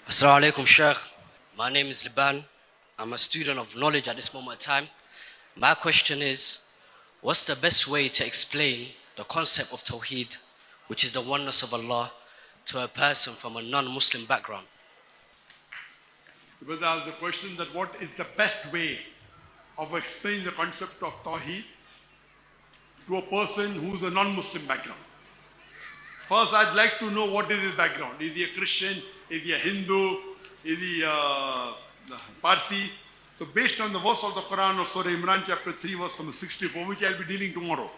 Assalamu alaikum, Sheikh. My name is Liban. I'm a student of knowledge at this moment in time. My question is, what's the best way to explain the concept of Tawheed, which is the oneness of Allah, to a person from a non-Muslim background? The brother asked the question that what is the best way of explaining the concept of Tawheed to a person who's a non-Muslim background. First, I'd like to know what is his background. Is he a Christian? Is he a Hindu? Is he a Parsi? So based on the verse of the Quran of Surah Imran chapter 3 verse number 64, which I'll be dealing tomorrow.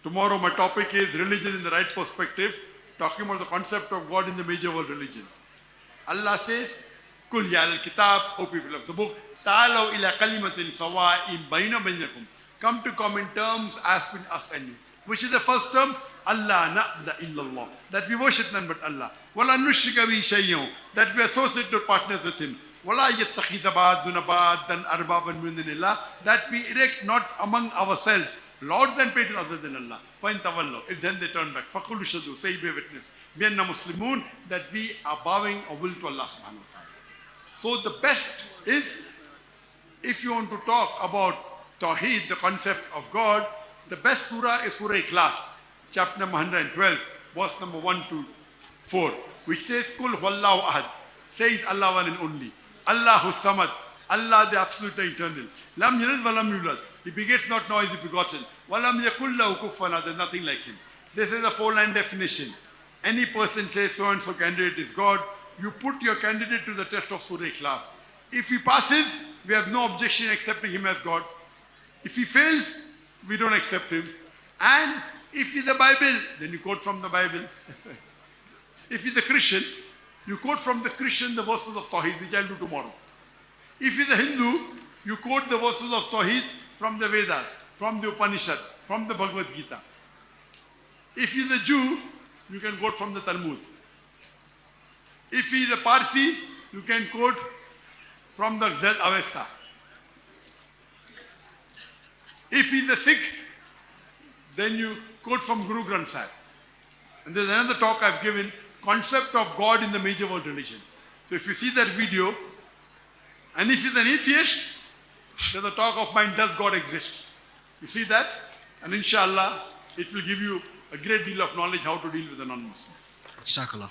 Tomorrow my topic is religion in the right perspective, talking about the concept of God in the major world religions. Allah says, Kul ya al-kitab, O people of the book, ta'alaw ila kalimatin sawa'in bayna baynakum. Come to common terms as between us and you. Which is the first term? Allah na'budu illallah. That we worship none but Allah. Wala nushrika bihi shay'un. That we associate no partners with Him. Wala yattakhidha ba'duna ba'dan arbaban min dunillah. That we erect not among ourselves lords and patrons other than Allah. Fa in tawallaw. If then they turn back. Faqulu shadu. Say be a witness. Bi anna muslimun. That we are bowing our will to Allah subhanahu wa ta'ala. So the best is, if you want to talk about Tawheed, the concept of God, the best surah is Surah Ikhlas, chapter number 112, verse number 1 to 4, which says, Kul huwallahu ahad, says Allah one and only. Allahu samad, Allah the absolute eternal. Lam yalid wa lam yulad, He begets not nor is He begotten. Wa lam yakul lahu kufuwan ahad, there's nothing like Him. This is a 4-line definition. Any person says so and so candidate is God, you put your candidate to the test of Surah Ikhlas. If he passes, we have no objection accepting him as God. If he fails, we don't accept him. And if he's a Bible, then you quote from the Bible. If he's a Christian, you quote from the Christian the verses of Tawheed, which I'll do tomorrow. If he's a Hindu, you quote the verses of Tawheed from the Vedas, from the Upanishad, from the Bhagavad Gita. If he's a Jew, you can quote from the Talmud. If he is a Parsi, you can quote from the Zed Avesta. If he is a Sikh, then you quote from Guru Granth Sahib. And there's another talk I've given, concept of God in the major world religion. So if you see that video, and if he's an atheist, there's a talk of mine, does God exist? You see that? And inshallah, it will give you a great deal of knowledge how to deal with a non-Muslim. Jazakallah.